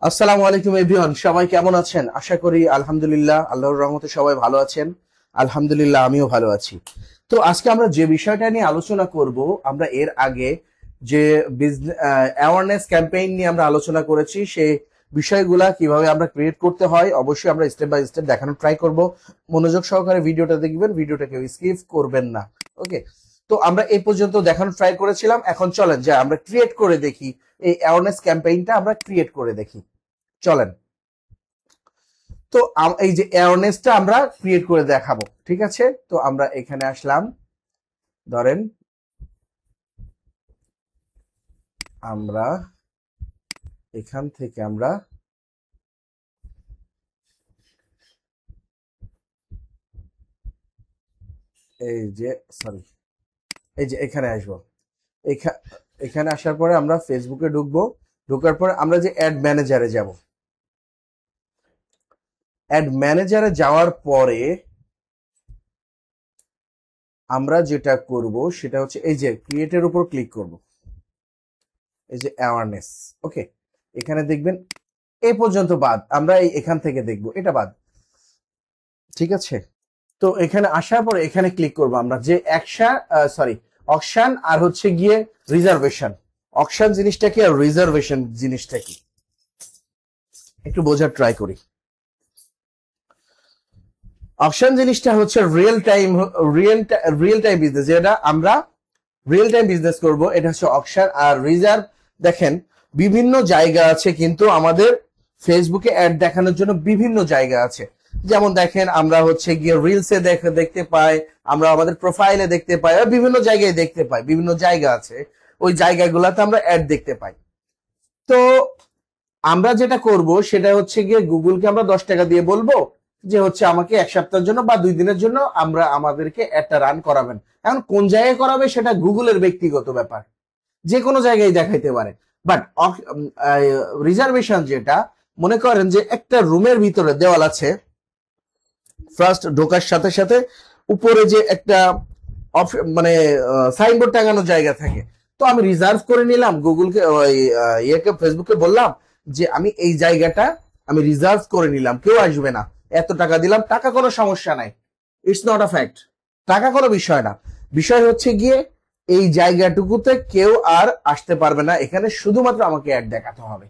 আসসালামু আলাইকুম এভরিওয়ান, সবাই কেমন আছেন? আশা করি আলহামদুলিল্লাহ, আল্লাহর রহমতে সবাই ভালো আছেন। আলহামদুলিল্লাহ, আমিও ভালো আছি। তো আজকে আমরা যে বিষয়টা নিয়ে আলোচনা করব, আমরা এর আগে যে অ্যাওয়ারনেস ক্যাম্পেইন নিয়ে আমরা আলোচনা করেছি, সেই বিষয়গুলা কিভাবে আমরা ক্রিয়েট করতে হয় অবশ্যই আমরা স্টেপ বাই স্টেপ দেখানোর ট্রাই করব। মনোযোগ সহকারে ভিডিওটা দেখবেন, ভিডিওটা কেউ স্কিপ করবেন না। ওকে, তো আমরা এই পর্যন্ত দেখানোর ট্রাই করেছিলাম, এখন চলেন যে আমরা ক্রিয়েট করে দেখি। এই অ্যাওয়ারনেস ক্যাম্পেইনটা আমরা ক্রিয়েট করে দেখি, চলেন। তো এই যে অ্যাওয়ারনেসটা আমরা ক্রিয়েট করে দেখাবো, ঠিক আছে? তো আমরা এখানে আসলাম, ধরেন আমরা এখান থেকে আমরা এই যে সরি এই যে এখানে আসবো। এখানে আসার পরে আমরা ফেসবুকে ঢুকবো। ঢোকার পরে আমরা যে অ্যাড ম্যানেজারে যাব। অ্যাড ম্যানেজারে যাওয়ার পরে আমরা যেটা করব সেটা হচ্ছে এই যে ক্রিয়েটের উপর ক্লিক করব, এই যে অ্যাওয়ারনেস। ওকে, এখানে দেখবেন এই পর্যন্ত বাদ, আমরা এখান থেকে দেখব, এটা বাদ, ঠিক আছে? তো এখানে আসার পরে এখানে ক্লিক করব আমরা, যে অকশন আর হচ্ছে গিয়ে রিজার্ভেশন। অকশন জিনিসটা কি আর রিজার্ভেশন জিনিসটা কি একটু বোঝার ট্রাই করি। অকশন জিনিসটা হচ্ছে রিয়েল টাইম বিজনেস, যেটা আমরা রিয়েল টাইম বিজনেস করব, এটা হচ্ছে অকশন। আর রিজার্ভ, দেখেন বিভিন্ন জায়গা আছে, কিন্তু আমাদের ফেসবুকে অ্যাড দেখানোর জন্য বিভিন্ন জায়গা আছে। যেমন দেখেন আমরা হচ্ছে গিয়ে রিলসে দেখতে পাই, আমরা আমাদের প্রোফাইলে দেখতে পাই, আর বিভিন্ন জায়গায় দেখতে পাই, বিভিন্ন জায়গা আছে, ওই জায়গাগুলোতে আমরা অ্যাড দেখতে পাই। তো আমরা যেটা করব সেটা হচ্ছে গিয়ে গুগলকে আমরা 10 টাকা দিয়ে বলবো যে হচ্ছে আমাকে 1 সপ্তাহের জন্য বা 2 দিনের জন্য আমাদেরকে অ্যাডটা রান করাবেন। এখন কোন জায়গায় করাবে সেটা গুগলের ব্যক্তিগত ব্যাপার, যে কোনো জায়গায় দেখাইতে পারে। বাট রিজার্ভেশন যেটা, মনে করেন যে একটা রুমের ভিতরে দেওয়াল আছে, ফার্স্ট ঢোকার সাথে সাথে উপরে যে একটা মানে সাইনবোর্ড টাঙানোর জায়গা থাকে। তো আমি রিজার্ভ করে নিলাম, গুগলকে ইয়েকে ফেসবুকে বললাম যে আমি এই জায়গাটা আমি রিজার্ভ করে নিলাম, কেউ আসবে না, এত টাকা দিলাম, টাকা কোনো সমস্যা নাই, ইটস নট আ ফ্যাক্ট, টাকা কোনো বিষয় না। বিষয় হচ্ছে গিয়ে এই জায়গাটুকুতে কেউ আর আসতে পারবে না, এখানে শুধুমাত্র আমাকে অ্যাড দেখাতে হবে।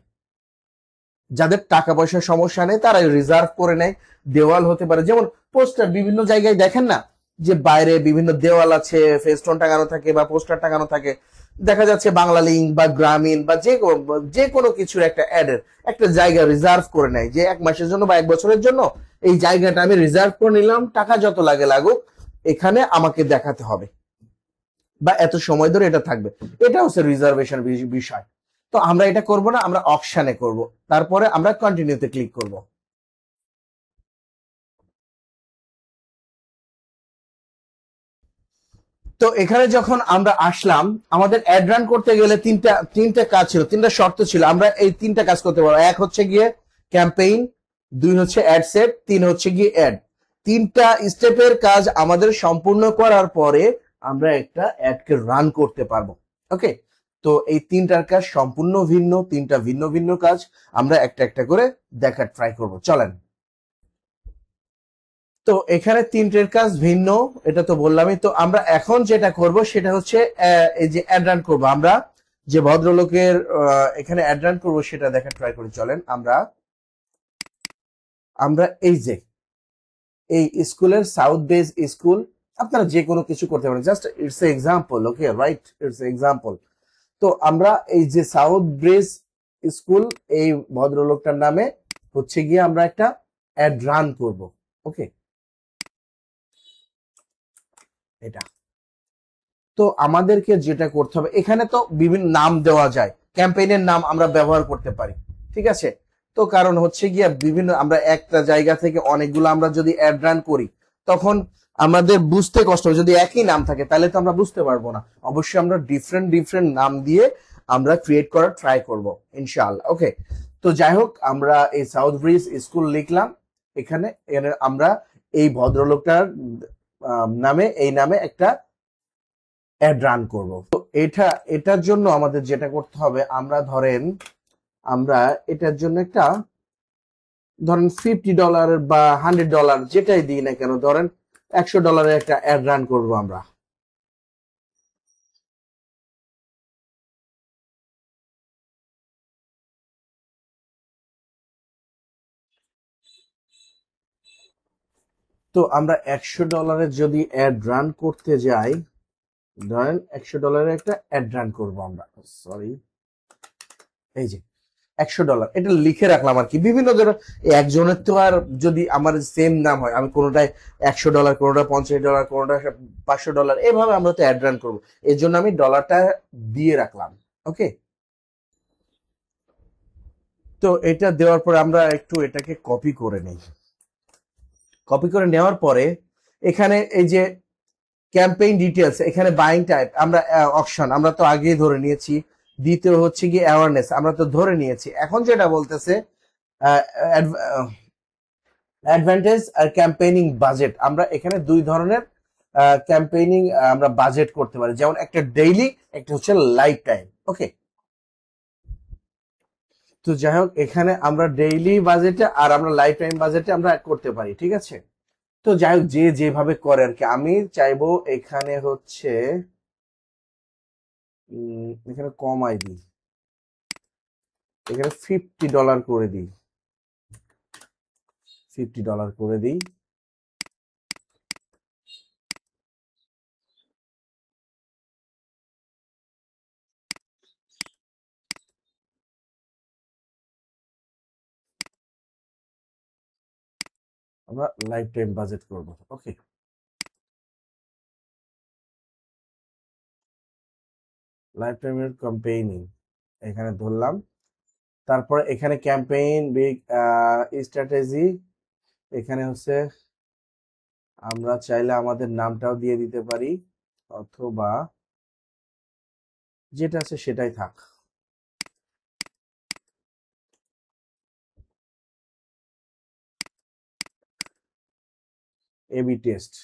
যাদের টাকা পয়সার সমস্যা নেই তারা রিজার্ভ করে নেয়। দেওয়াল হতে পারে, যেমন পোস্টার, বিভিন্ন জায়গায় দেখেন না যে বাইরে বিভিন্ন দেওয়াল আছে, ফেস্টুন টাঙানো থাকে বা পোস্টার টাঙানো থাকে, দেখা যাচ্ছে বাংলা লিঙ্ক বা গ্রামীণ বা যে কোনো কিছুর একটা অ্যাডের একটা জায়গা রিজার্ভ করে নেয়, যে 1 মাসের জন্য বা 1 বছরের জন্য এই জায়গাটা আমি রিজার্ভ করে নিলাম, টাকা যত লাগে লাগুক, এখানে আমাকে দেখাতে হবে বা এত সময় ধরে এটা থাকবে। এটা হচ্ছে রিজার্ভেশন বিষয়। তো আমরা এটা করব না, আমরা অপশনে করব, তারপরে আমরা কন্টিনিউতে ক্লিক করব। তো এখানে যখন আমরা আসলাম, আমাদের অ্যাড রান করতে গেলে তিনটা কাজ ছিল, তিনটা শর্ত ছিল। আমরা এই তিনটা কাজ করতে পারবো। এক হচ্ছে গিয়ে ক্যাম্পেইন, 2 হচ্ছে অ্যাড সেট, 3 হচ্ছে গিয়ে অ্যাড। তিনটা স্টেপের কাজ আমাদের সম্পূর্ণ করার পরে আমরা একটা অ্যাডকে রান করতে পারবো। ওকে, তো এই তিনটার কাজ সম্পূর্ণ ভিন্ন, তিনটা ভিন্ন ভিন্ন কাজ, আমরা একটা একটা করে দেখার ট্রাই করব, চলেন। তো এখানে তিনটের কাজ ভিন্ন, এটা তো বললামই। তো আমরা এখন যেটা করব সেটা হচ্ছে এই যে অ্যাড রান করবো, আমরা যে ভদ্রলোকের এখানে অ্যাড রান করবো সেটা দেখার ট্রাই করি, চলেন। আমরা আমরা এই যে এই স্কুলের সাউথ বেজ স্কুল, আপনারা যে কোনো কিছু করতে পারেন, just it's example, okay right, it's example. তো আমরা এই যে সাউথ ব্রিজ স্কুল, এই ভদ্রলোকটার নামে হচ্ছে গিয়ে আমরা একটা অ্যাড রান করব। ওকে, এটা তো আমাদেরকে যেটা করতে হবে, এখানে তো বিভিন্ন নাম দেওয়া যায়, ক্যাম্পেইনের নাম আমরা ব্যবহার করতে পারি, ঠিক আছে? তো কারণ হচ্ছে গিয়া বিভিন্ন, আমরা একটা জায়গা থেকে অনেকগুলো আমরা যদি অ্যাড রান করি, তখন আমাদের বুঝতে কষ্ট হবে। যদি একই নাম থাকে তাহলে তো আমরা বুঝতে পারবো না। অবশ্যই আমরা ডিফারেন্ট ডিফারেন্ট নাম দিয়ে আমরা ক্রিয়েট করার ট্রাই করব ইনশাআল্লাহ। ওকে, তো যাই হোক, আমরা এই সাউথ ব্রিজ স্কুল লিখলাম, এখানে আমরা এই ভদ্রলোকটার নামে, এই নামে একটা অ্যাড রান করব। তো এটার জন্য আমাদের যেটা করতে হবে, আমরা ধরেন আমরা এটার জন্য একটা ধরেন $50 বা $100 যেটাই দিই না কেন, ধরেন $100 একটা অ্যাড রান করব আমরা। তো আমরা $100 যদি অ্যাড রান করতে যাই, ধরেন $100 একটা অ্যাড রান করবো আমরা, সরি এই যে $100 এটা লিখে রাখলাম আর কি। বিভিন্ন ধরনের একজনের তো আর যদি আমার সেম নাম হয়, আমি কোনোটায় $100, কোনোটা $50, কোনোটা $500, এভাবে আমরা তো অ্যাড রান করবো। এর জন্য আমি ডলারটা দিয়ে রাখলাম। ওকে, তো এটা দেওয়ার পরে আমরা একটু এটাকে কপি করে নেই। কপি করে নেওয়ার পরে এখানে এই যে ক্যাম্পেইন ডিটেলস, এখানে বাইং টাইপ আমরা অপশন আমরা তো আগেই ধরে নিয়েছি। দ্বিতীয় হচ্ছে কি অ্যাওয়ারনেস আমরা তো ধরে নিয়েছি। এখন যেটা বলতেছে অ্যাডভান্টেজ আর ক্যাম্পেইনিং বাজেট, আমরা এখানে দুই ধরনের ক্যাম্পেইনিং আমরা বাজেট করতে পারি, যেমন একটা ডেইলি, একটা হচ্ছে লাইফ টাইম। ওকে, তো যাই হোক এখানে আমরা ডেইলি বাজেটে আর আমরা লাইফ টাইম বাজেটে আমরা করতে পারি, ঠিক আছে। তো যাই হোক যে যেভাবে করে আর কি, আমি চাইবো এখানে হচ্ছে এখানে কমাই দিই, এখানে $50 করে দিই, $50 করে দিই। আমরা লাইফ টাইম বাজেট করবো। ওকে, লাইফ টাইমের ক্যাম্পেইনিং এখানে ধরলাম। তারপরে এখানে ক্যাম্পেইন বিগ স্ট্র্যাটেজি, এখানে হচ্ছে আমরা চাইলে আমাদের নামটাও দিয়ে দিতে পারি, অথবা যেটা আছে সেটাই থাক। এবি টেস্ট,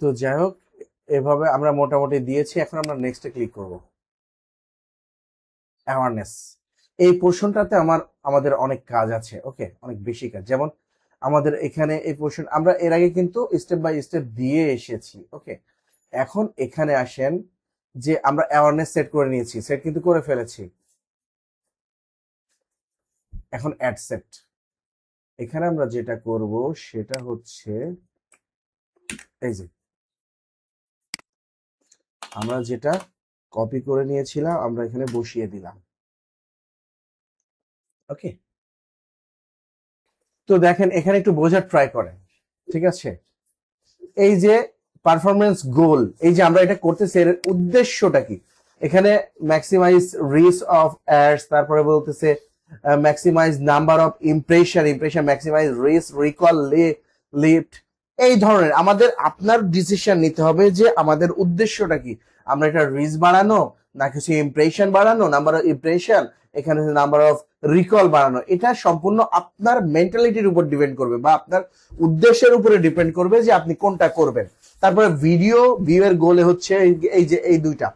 তো যাই হোক এভাবে আমরা মোটামুটি দিয়েছি। এখন আমরা নেক্সটে ক্লিক করব। অ্যাওয়ারনেস, এই পোর্শনটাতে আমাদের অনেক কাজ আছে। ওকে, অনেক বেশি কাজ। যেমন আমাদের এখানে এই পোর্শন আমরা এর আগে কিন্তু স্টেপ বাই স্টেপ দিয়ে এসেছি। ওকে, এখন এখানে আসেন যে আমরা অ্যাওয়ারনেস সেট করে নিয়েছি, সেট কিন্তু করে ফেলেছি। এখন অ্যাড সেট, এখানে আমরা যেটা করব সেটা হচ্ছে এই যে আমরা যেটা কপি করে নিয়েছিলাম আমরা এখানে বসিয়ে দিলাম। ওকে, তো দেখেন এখানে একটু বোঝার ট্রাই করেন, ঠিক আছে। এই যে পারফরমেন্স গোল, এই যে আমরা এটা করতেছি এর উদ্দেশ্যটা কি, এখানে ম্যাক্সিমাইজ রিচ অফ অ্যাডস, তারপরে বলতেছে maximize number of impression, maximize reach, recall, lift, এই ধরনের আমাদের আপনার ডিসিশন নিতে হবে যে আমাদের উদ্দেশ্যটা কি। আমরা এটা রিচ বাড়ানো, না কিছু ইমপ্রেশন বাড়ানো, নাম্বার অফ ইমপ্রেশন, এখানে নাম্বার অফ রিকল বাড়ানো, এটা সম্পূর্ণ আপনার মেন্টালিটির উপর ডিপেন্ড করবে বা আপনার উদ্দেশ্যের উপরে ডিপেন্ড করবে যে আপনি কোনটা করবেন। তারপরে ভিডিও ভিউ এর গোলে হচ্ছে এই যে এই দুইটা,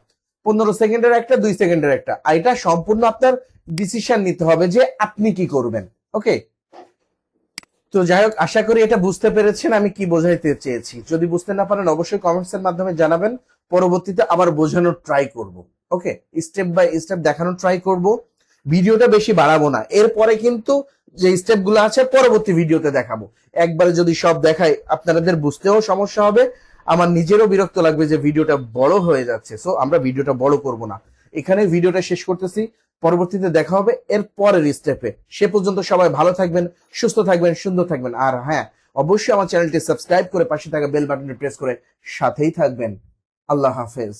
15 সেকেন্ডের একটা, 2 সেকেন্ডের একটা, এটা সম্পূর্ণ আপনার ডিসিশন নিতে হবে যে আপনি কি করবেন। ওকে, তো যাই হোক আশা করি এটা বুঝতে পেরেছেন আমি কি বোঝাইতে চেয়েছি। যদি বুঝতে না পারেন অবশ্যই কমেন্টস এর মাধ্যমে জানাবেন, পরবর্তীতে আবার বোঝানোর ট্রাই করব। ওকে, স্টেপ বাই স্টেপ দেখানোর ট্রাই করব, ভিডিওটা বেশি বাড়াবো না। এরপরে কিন্তু যে স্টেপ গুলো আছে পরবর্তী ভিডিওতে দেখাবো। একবারে যদি সব দেখাই আপনাদের বুঝতেও সমস্যা হবে, আমার নিজেরও বিরক্ত লাগবে যে ভিডিওটা বড় হয়ে যাচ্ছে। সো আমরা ভিডিওটা বড় করব না, এখানে ভিডিওটা শেষ করতেছি। পরবর্তীতে দেখা হবে এর পরের স্টেপে। সে পর্যন্ত সবাই ভালো থাকবেন, সুস্থ থাকবেন, সুন্দর থাকবেন। আর হ্যাঁ, অবশ্যই আমার চ্যানেলটি সাবস্ক্রাইব করে পাশে থাকা বেল বাটনটি প্রেস করে সাথেই থাকবেন। আল্লাহ হাফেজ।